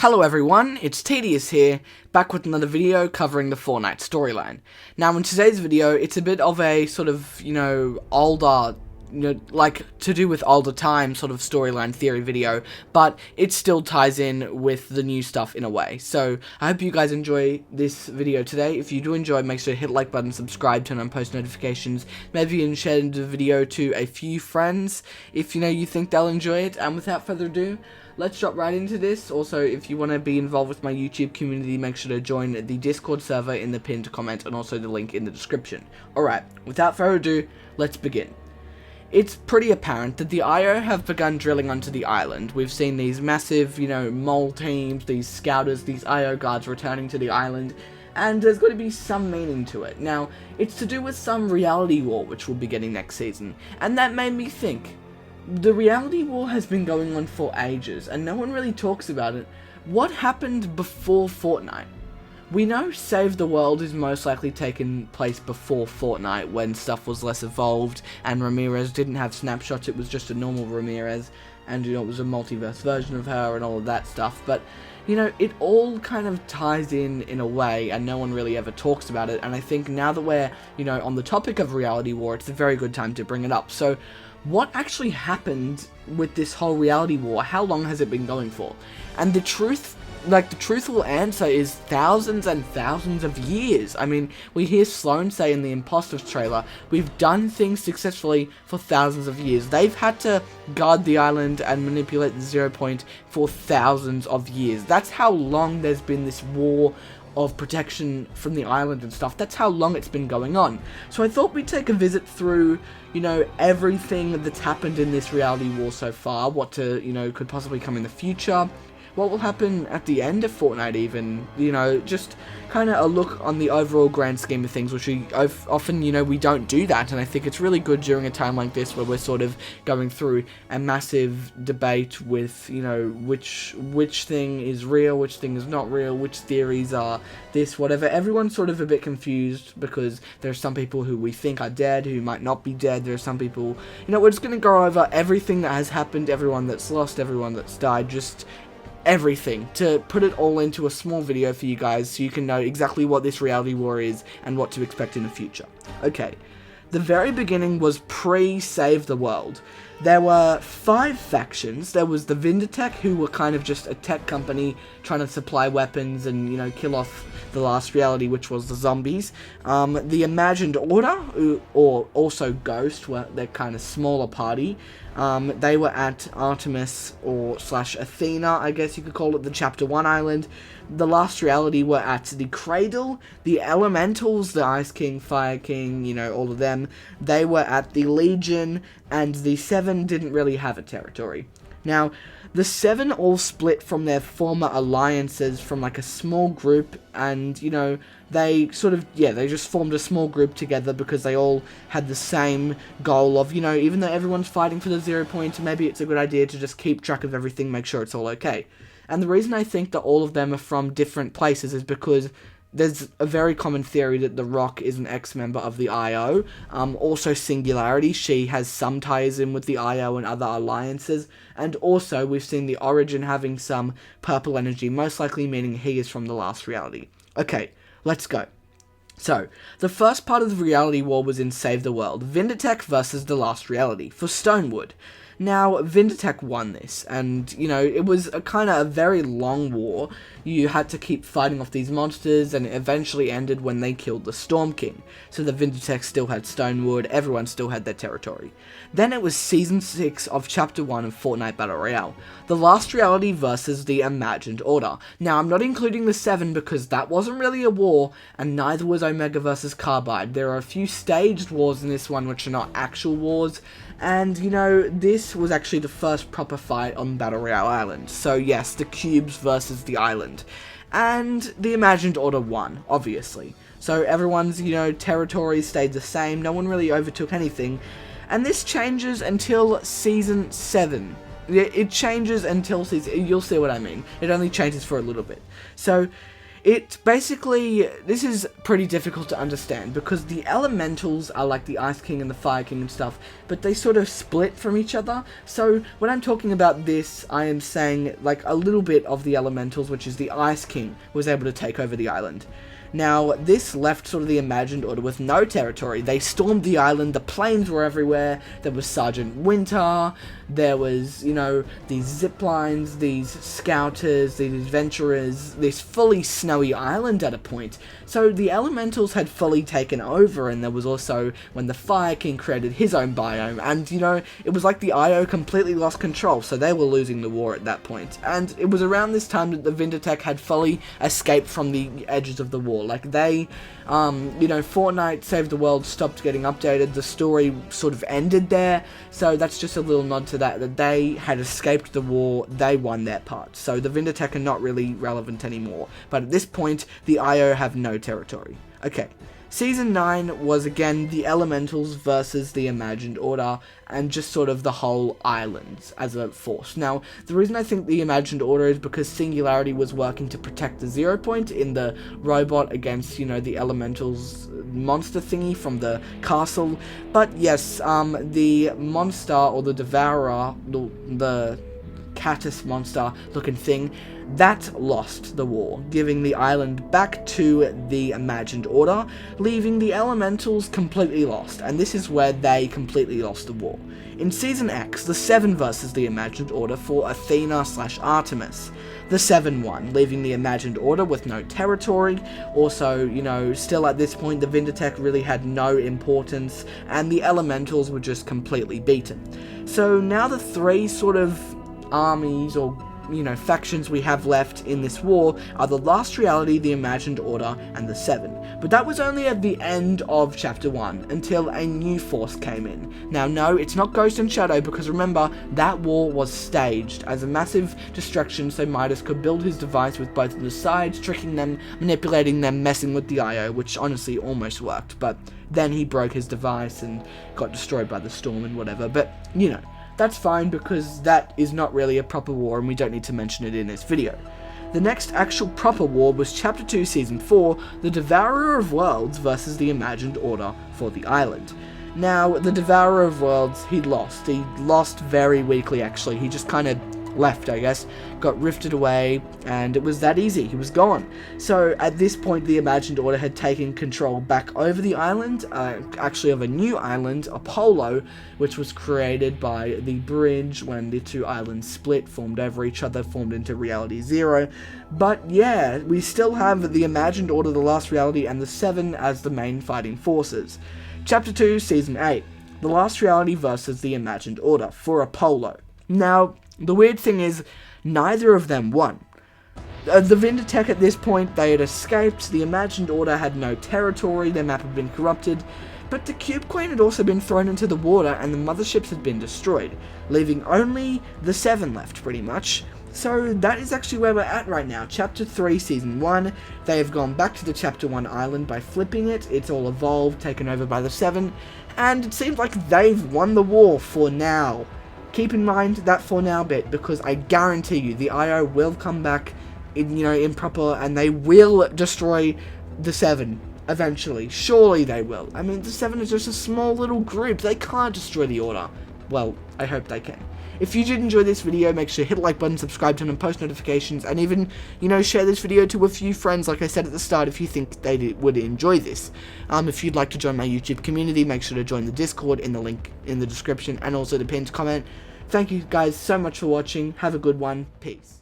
Hello everyone, it's Tedius here, back with another video covering the Fortnite storyline. Now in today's video, it's a bit of a sort of, older, like to do with older time sort of storyline theory video, but it still ties in with the new stuff in a way. So I hope you guys enjoy this video today. If you do enjoy, make sure to hit the like button, subscribe, turn on post notifications, maybe even share the video to a few friends if you think they'll enjoy it. And without further ado, let's drop right into this. Also, if you want to be involved with my YouTube community, make sure to join the Discord server in the pinned comment and also the link in the description. Alright, without further ado, let's begin. It's pretty apparent that the IO have begun drilling onto the island. We've seen these massive, mole teams, these scouters, these IO guards returning to the island, and there's got to be some meaning to it. Now, it's to do with some reality war which we'll be getting next season, and that made me think. The reality war has been going on for ages, and no one really talks about it. What happened before Fortnite? We know Save the World is most likely taken place before Fortnite, when stuff was less evolved, and Ramirez didn't have snapshots, it was just a normal Ramirez, and it was a multiverse version of her, and all of that stuff, but, it all kind of ties in a way, and no one really ever talks about it, and I think now that we're, on the topic of reality war, it's a very good time to bring it up. So, what actually happened with this whole reality war? How long has it been going for? And the truthful answer is thousands and thousands of years. I mean, we hear Sloan say in the Imposters trailer, we've done things successfully for thousands of years. They've had to guard the island and manipulate the 0 point for thousands of years. That's how long there's been this war of protection from the island and stuff. That's how long it's been going on. So I thought we'd take a visit through, everything that's happened in this reality war so far, what could possibly come in the future, what will happen at the end of Fortnite even, just kind of a look on the overall grand scheme of things, which we often, we don't do that, and I think it's really good during a time like this where we're sort of going through a massive debate with, which thing is real, which thing is not real, which theories are this, whatever. Everyone's sort of a bit confused because there's some people who we think are dead, who might not be dead. There's some people, we're just going to go over everything that has happened, everyone that's lost, everyone that's died, just everything, to put it all into a small video for you guys so you can know exactly what this reality war is and what to expect in the future. Okay, the very beginning was pre-Save the World. There were 5 factions. There was the Vindertech, who were kind of just a tech company trying to supply weapons and, kill off the last reality, which was the zombies. The Imagined Order, or also Ghost, were their kind of smaller party. They were at Artemis, or / Athena, I guess you could call it, the Chapter 1 island. The last reality were at the Cradle. The Elementals, the Ice King, Fire King, all of them, they were at the Legion, and the 7 didn't really have a territory. Now, the 7 all split from their former alliances from like a small group, and, they sort of, they just formed a small group together because they all had the same goal of, even though everyone's fighting for the 0 point, maybe it's a good idea to just keep track of everything, make sure it's all okay. And the reason I think that all of them are from different places is because there's a very common theory that The Rock is an ex-member of the IO. Also Singularity, she has some ties in with the IO and other alliances. And also, we've seen the Origin having some purple energy, most likely meaning he is from the last reality. Okay, let's go. So, the first part of the reality war was in Save the World, Vindertech versus the last reality, for Stonewood. Now, Vindertech won this, and, it was a kind of a very long war. You had to keep fighting off these monsters, and it eventually ended when they killed the Storm King. So the Vindertech still had Stonewood, everyone still had their territory. Then it was Season 6 of Chapter 1 of Fortnite Battle Royale, the last reality versus the Imagined Order. Now, I'm not including the 7 because that wasn't really a war, and neither was Omega versus Carbide. There are a few staged wars in this one which are not actual wars, and, this was actually the first proper fight on Battle Royale Island. So yes, the cubes versus the island. And the Imagined Order won, obviously. So everyone's, territory stayed the same, no one really overtook anything. And this changes until Season 7. It changes until season, you'll see what I mean. It only changes for a little bit. So, It basically, this is pretty difficult to understand because the elementals are like the Ice King and the Fire King and stuff, but they sort of split from each other. So when I'm talking about this, I am saying like a little bit of the elementals, which is the Ice King, was able to take over the island. Now, this left sort of the Imagined Order with no territory. They stormed the island, the planes were everywhere, there was Sergeant Winter, there was, you know, these zip lines, these scouters, these adventurers, this fully snowy island at a point. So the elementals had fully taken over, and there was also when the Fire King created his own biome, and, you know, it was like the IO completely lost control, so they were losing the war at that point. And it was around this time that the Vindertech had fully escaped from the edges of the war. Like, they, you know, Fortnite Save the World stopped getting updated, the story sort of ended there, so that's just a little nod to that they had escaped the war, they won their part. So the Vindertech are not really relevant anymore, but at this point, the IO have no territory. Okay. Season 9 was again the Elementals versus the Imagined Order, and just sort of the whole islands as a force. Now, the reason I think the Imagined Order is because Singularity was working to protect the 0 point in the robot against, you know, the Elementals monster thingy from the castle. But yes, the monster, or the Devourer, the Catus monster looking thing, that lost the war, giving the island back to the Imagined Order, leaving the Elementals completely lost, and this is where they completely lost the war. In Season X, the 7 versus the Imagined Order for Athena/Artemis. The 7 won, leaving the Imagined Order with no territory. Also, you know, still at this point, the Vindertech really had no importance, and the Elementals were just completely beaten. So now the 3 sort of armies, or, you know, factions we have left in this war are the Last Reality, the Imagined Order, and the 7. But that was only at the end of Chapter 1, until a new force came in. Now, no, it's not Ghost and Shadow, because remember, that war was staged as a massive distraction so Midas could build his device with both of the sides, tricking them, manipulating them, messing with the IO, which honestly almost worked, but then he broke his device and got destroyed by the storm and whatever, but, you know, that's fine because that is not really a proper war and we don't need to mention it in this video. The next actual proper war was Chapter 2 Season 4, the Devourer of Worlds versus the Imagined Order for the island. Now, the Devourer of Worlds, he lost very weakly actually, he just kind of left, I guess, got rifted away, and it was that easy, he was gone. So at this point the Imagined Order had taken control back over the island, actually of a new island, Apollo, which was created by the bridge when the 2 islands split, formed over each other, formed into Reality 0. But yeah, we still have the Imagined Order, the Last Reality, and the 7 as the main fighting forces. Chapter 2, Season 8, the Last Reality versus the Imagined Order for Apollo. Now, the weird thing is, neither of them won. The Vindertech at this point, they had escaped, the Imagined Order had no territory, their map had been corrupted, but the Cube Queen had also been thrown into the water and the motherships had been destroyed, leaving only the 7 left pretty much. So that is actually where we're at right now. Chapter 3, Season 1, they have gone back to the Chapter 1 island by flipping it, it's all evolved, taken over by the 7, and it seems like they've won the war for now. Keep in mind that for now bit, because I guarantee you the IO will come back in, you know, in proper, and they will destroy the 7 eventually. Surely they will. I mean, the 7 is just a small little group. They can't destroy the Order. Well, I hope they can. If you did enjoy this video, make sure to hit the like button, subscribe, turn on post notifications, and even, you know, share this video to a few friends, like I said at the start, if you think they would enjoy this. If you'd like to join my YouTube community, make sure to join the Discord in the link in the description, and also the pinned comment. Thank you guys so much for watching. Have a good one. Peace.